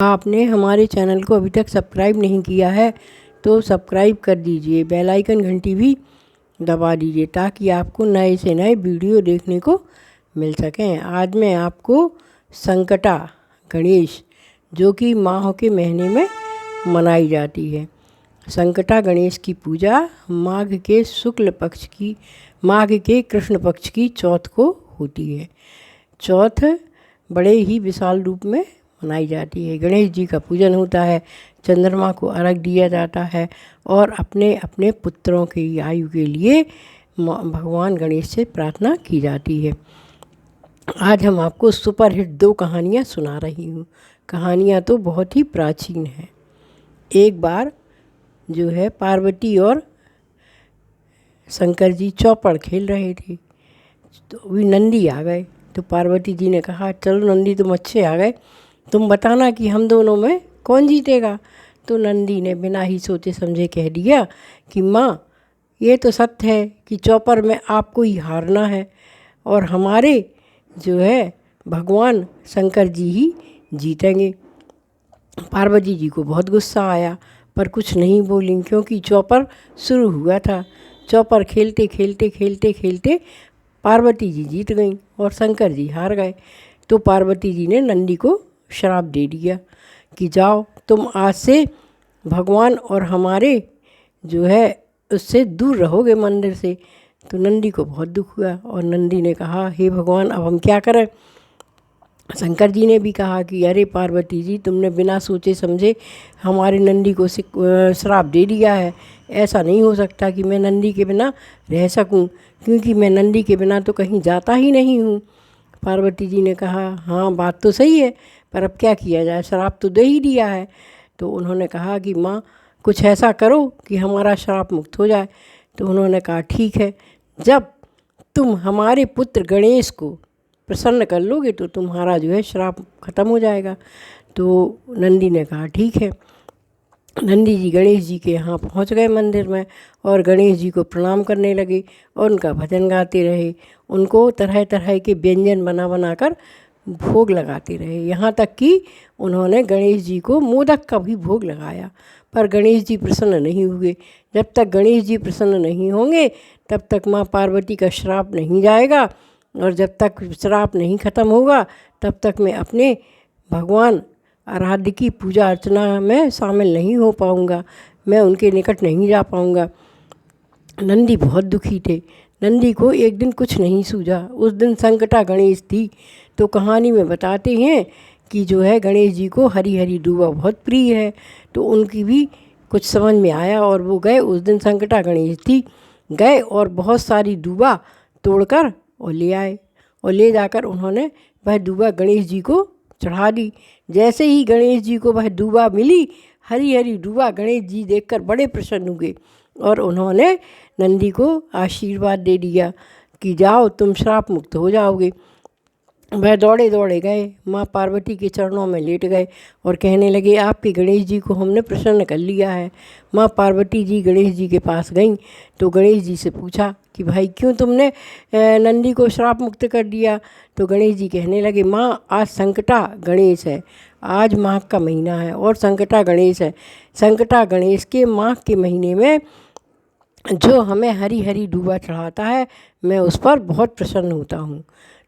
आपने हमारे चैनल को अभी तक सब्सक्राइब नहीं किया है तो सब्सक्राइब कर दीजिए, बेल आइकन घंटी भी दबा दीजिए ताकि आपको नए से नए वीडियो देखने को मिल सकें। आज मैं आपको संकटा गणेश जो कि माह के महीने में मनाई जाती है, संकटा गणेश की पूजा माघ के कृष्ण पक्ष की चौथ को होती है। चौथ बड़े ही विशाल रूप में मनाई जाती है। गणेश जी का पूजन होता है, चंद्रमा को अर्घ दिया जाता है और अपने अपने पुत्रों की आयु के लिए भगवान गणेश से प्रार्थना की जाती है। आज हम आपको सुपरहिट 2 कहानियाँ सुना रही हूँ। कहानियाँ तो बहुत ही प्राचीन हैं। एक बार जो है पार्वती और शंकर जी चौपड़ खेल रहे थे, तो अभी नंदी आ गए। तो पार्वती जी ने कहा, चलो नंदी तुम अच्छे आ गए, तुम बताना कि हम दोनों में कौन जीतेगा। तो नंदी ने बिना ही सोचे समझे कह दिया कि माँ, ये तो सत्य है कि चौपर में आपको ही हारना है और हमारे जो है भगवान शंकर जी ही जीतेंगे। पार्वती जी को बहुत गुस्सा आया पर कुछ नहीं बोली, क्योंकि चौपर शुरू हुआ था। चौपर खेलते खेलते खेलते खेलते पार्वती जी जीत गईं और शंकर जी हार गए। तो पार्वती जी ने नंदी को श्राप दे दिया कि जाओ तुम आज से भगवान और हमारे जो है उससे दूर रहोगे मंदिर से। तो नंदी को बहुत दुख हुआ और नंदी ने कहा, हे भगवान अब हम क्या करें। शंकर जी ने भी कहा कि अरे पार्वती जी, तुमने बिना सोचे समझे हमारे नंदी को श्राप दे दिया है। ऐसा नहीं हो सकता कि मैं नंदी के बिना रह सकूं, क्योंकि मैं नंदी के बिना तो कहीं जाता ही नहीं हूँ। पार्वती जी ने कहा, हाँ बात तो सही है, पर अब क्या किया जाए, श्राप तो दे ही दिया है। तो उन्होंने कहा कि माँ कुछ ऐसा करो कि हमारा श्राप मुक्त हो जाए। तो उन्होंने कहा, ठीक है, जब तुम हमारे पुत्र गणेश को प्रसन्न कर लोगे तो तुम्हारा जो है श्राप खत्म हो जाएगा। तो नंदी ने कहा ठीक है। नंदी जी गणेश जी के यहाँ पहुँच गए मंदिर में और गणेश जी को प्रणाम करने लगे और उनका भजन गाते रहे। उनको तरह तरह के व्यंजन बना बना कर भोग लगाते रहे, यहाँ तक कि उन्होंने गणेश जी को मोदक का भी भोग लगाया। पर गणेश जी प्रसन्न नहीं हुए। जब तक गणेश जी प्रसन्न नहीं होंगे तब तक माँ पार्वती का श्राप नहीं जाएगा, और जब तक श्राप नहीं खत्म होगा तब तक मैं अपने भगवान आराध्य की पूजा अर्चना में शामिल नहीं हो पाऊँगा, मैं उनके निकट नहीं जा पाऊँगा। नंदी बहुत दुखी थे। नंदी को एक दिन कुछ नहीं सूझा। उस दिन संकटा गणेश थी। तो कहानी में बताते हैं कि जो है गणेश जी को हरी हरी दूबा बहुत प्रिय है। तो उनकी भी कुछ समझ में आया और वो गए, उस दिन संकटा गणेश थी, गए और बहुत सारी दूबा तोड़कर और ले आए और ले जाकर उन्होंने वह दूबा गणेश जी को चढ़ा दी। जैसे ही गणेश जी को वह दूबा मिली, हरी हरी दूबा, गणेश जी देखकर बड़े प्रसन्न हुए और उन्होंने नंदी को आशीर्वाद दे दिया कि जाओ तुम श्राप मुक्त हो जाओगे। वह दौड़े दौड़े गए, माँ पार्वती के चरणों में लेट गए और कहने लगे, आपके गणेश जी को हमने प्रसन्न कर लिया है। माँ पार्वती जी गणेश जी के पास गईं तो गणेश जी से पूछा कि भाई क्यों तुमने नंदी को श्राप मुक्त कर दिया। तो गणेश जी कहने लगे, माँ आज संकटा गणेश है, आज माघ का महीना है और संकटा गणेश है। संकटा गणेश के माघ के महीने में जो हमें हरी हरी दूबा चढ़ाता है, मैं उस पर बहुत प्रसन्न होता हूँ।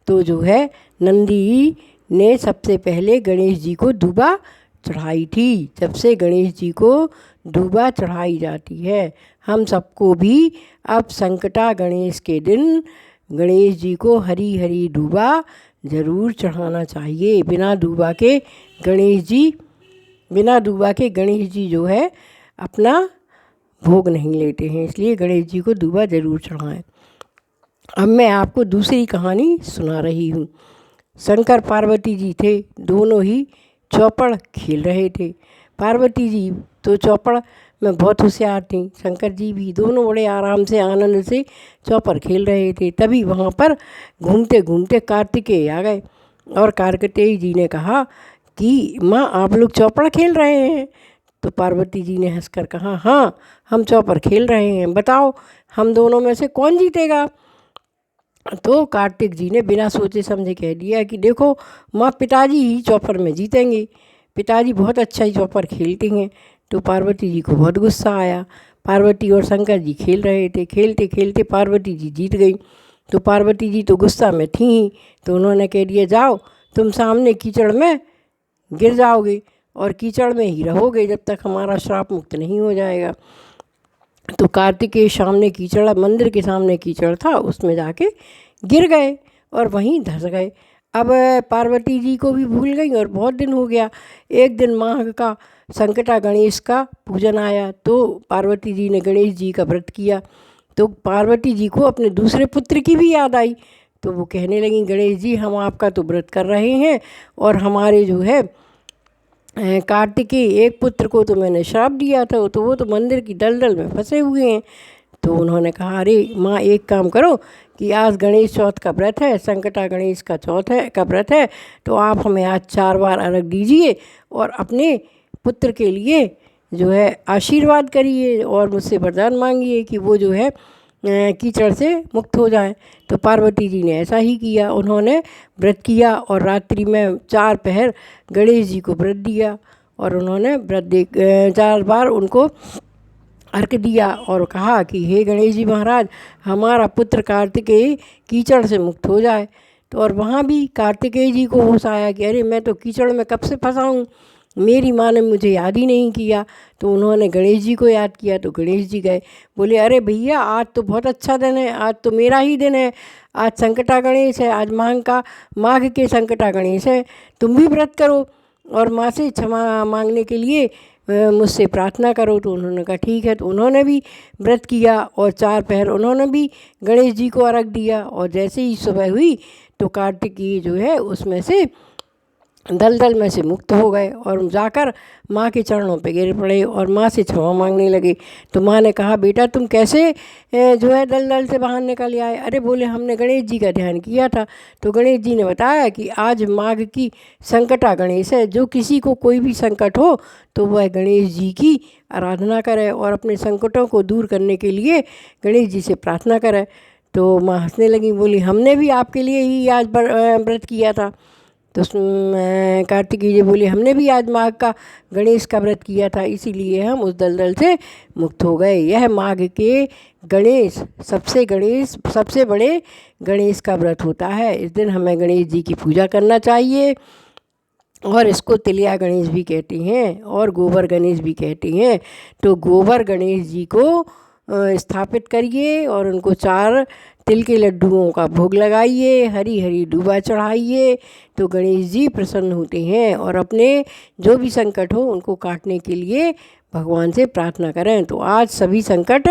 तो जो है नंदी ने सबसे पहले गणेश जी को दूबा चढ़ाई थी। जब से गणेश जी को दूबा चढ़ाई जाती है, हम सबको भी अब संकटा गणेश के दिन गणेश जी को हरी हरी दूबा ज़रूर चढ़ाना चाहिए। बिना दूबा के गणेश जी जो है अपना भोग नहीं लेते हैं, इसलिए गणेश जी को दूबा ज़रूर चढ़ाएं। अब मैं आपको दूसरी कहानी सुना रही हूँ। शंकर पार्वती जी थे, दोनों ही चौपड़ खेल रहे थे। पार्वती जी तो चौपड़ में बहुत होशियार थी, शंकर जी भी, दोनों बड़े आराम से आनंद से चौपड़ खेल रहे थे। तभी वहाँ पर घूमते घूमते कार्तिकेय आ गए और कार्तिकेय जी ने कहा कि माँ आप लोग चौपड़ खेल रहे हैं। तो पार्वती जी ने हंसकर कहा, हाँ हम चौपड़ खेल रहे हैं, बताओ हम दोनों में से कौन जीतेगा। तो कार्तिक जी ने बिना सोचे समझे कह दिया कि देखो माँ, पिताजी ही चौपड़ में जीतेंगे। पिताजी बहुत अच्छा इस पर खेलते हैं। तो पार्वती जी को बहुत गुस्सा आया। पार्वती और शंकर जी खेल रहे थे, खेलते खेलते पार्वती जी जीत गई। तो पार्वती जी तो गुस्सा में थी ही, तो उन्होंने कह दिया जाओ तुम सामने कीचड़ में गिर जाओगे और कीचड़ में ही रहोगे जब तक हमारा श्राप मुक्त नहीं हो जाएगा। तो कार्तिकेय सामने कीचड़, मंदिर के सामने कीचड़ था, उसमें जाके गिर गए और वहीं धंस गए। अब पार्वती जी को भी भूल गई और बहुत दिन हो गया। एक दिन माघ का संकटा गणेश का पूजन आया, तो पार्वती जी ने गणेश जी का व्रत किया। तो पार्वती जी को अपने दूसरे पुत्र की भी याद आई। तो वो कहने लगी, गणेश जी हम आपका तो व्रत कर रहे हैं और हमारे जो है कार्तिकेय एक पुत्र को तो मैंने श्राप दिया था, तो वो तो मंदिर की दलदल में फंसे हुए हैं। तो उन्होंने कहा, अरे माँ एक काम करो कि आज गणेश चौथ का व्रत है, संकटा गणेश का चौथ है का व्रत है, तो आप हमें आज 4 बार अर्घ दीजिए और अपने पुत्र के लिए जो है आशीर्वाद करिए और मुझसे वरदान मांगिए कि वो जो है कीचड़ से मुक्त हो जाए। तो पार्वती जी ने ऐसा ही किया। उन्होंने व्रत किया और रात्रि में 4 पहर गणेश जी को व्रत दिया और उन्होंने व्रत 4 बार उनको अर्घ दिया और कहा कि हे गणेश जी महाराज, हमारा पुत्र कार्तिकेय कीचड़ से मुक्त हो जाए। तो और वहाँ भी कार्तिकेय जी को होश आया कि अरे मैं तो कीचड़ में कब से फंसा हूँ, मेरी माँ ने मुझे याद ही नहीं किया। तो उन्होंने गणेश जी को याद किया। तो गणेश जी गए, बोले अरे भैया आज तो बहुत अच्छा दिन है, आज तो मेरा ही दिन है, आज संकटा गणेश है, आज माघ के संकटा गणेश है, तुम भी व्रत करो और माँ से क्षमा मांगने के लिए मुझसे प्रार्थना करो। तो उन्होंने कहा ठीक है। तो उन्होंने भी व्रत किया और 4 पहर उन्होंने भी गणेश जी को अर्घ दिया और जैसे ही सुबह हुई तो कार्तिकेय जो है उसमें से दलदल में से मुक्त हो गए और जाकर माँ के चरणों पे गिर पड़े और माँ से क्षमा मांगने लगे। तो माँ ने कहा, बेटा तुम कैसे जो है दलदल से बाहर निकल आए? अरे बोले हमने गणेश जी का ध्यान किया था। तो गणेश जी ने बताया कि आज माघ की संकटा गणेश है, जो किसी को कोई भी संकट हो तो वह गणेश जी की आराधना करे और अपने संकटों को दूर करने के लिए गणेश जी से प्रार्थना करे। तो माँ हंसने लगी, बोली हमने भी आपके लिए ही आज व्रत किया था। तो कार्तिकेय जी बोले हमने भी आज माघ का गणेश का व्रत किया था, इसीलिए हम उस दलदल से मुक्त हो गए। यह माघ के गणेश सबसे बड़े गणेश का व्रत होता है। इस दिन हमें गणेश जी की पूजा करना चाहिए और इसको तिलिया गणेश भी कहते हैं और गोबर गणेश भी कहते हैं। तो गोबर गणेश जी को स्थापित करिए और उनको 4 तिल के लड्डुओं का भोग लगाइए, हरी हरी दूबा चढ़ाइए, तो गणेश जी प्रसन्न होते हैं और अपने जो भी संकट हो उनको काटने के लिए भगवान से प्रार्थना करें तो आज सभी संकट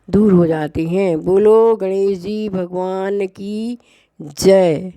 दूर हो जाते हैं। बोलो गणेश जी भगवान की जय।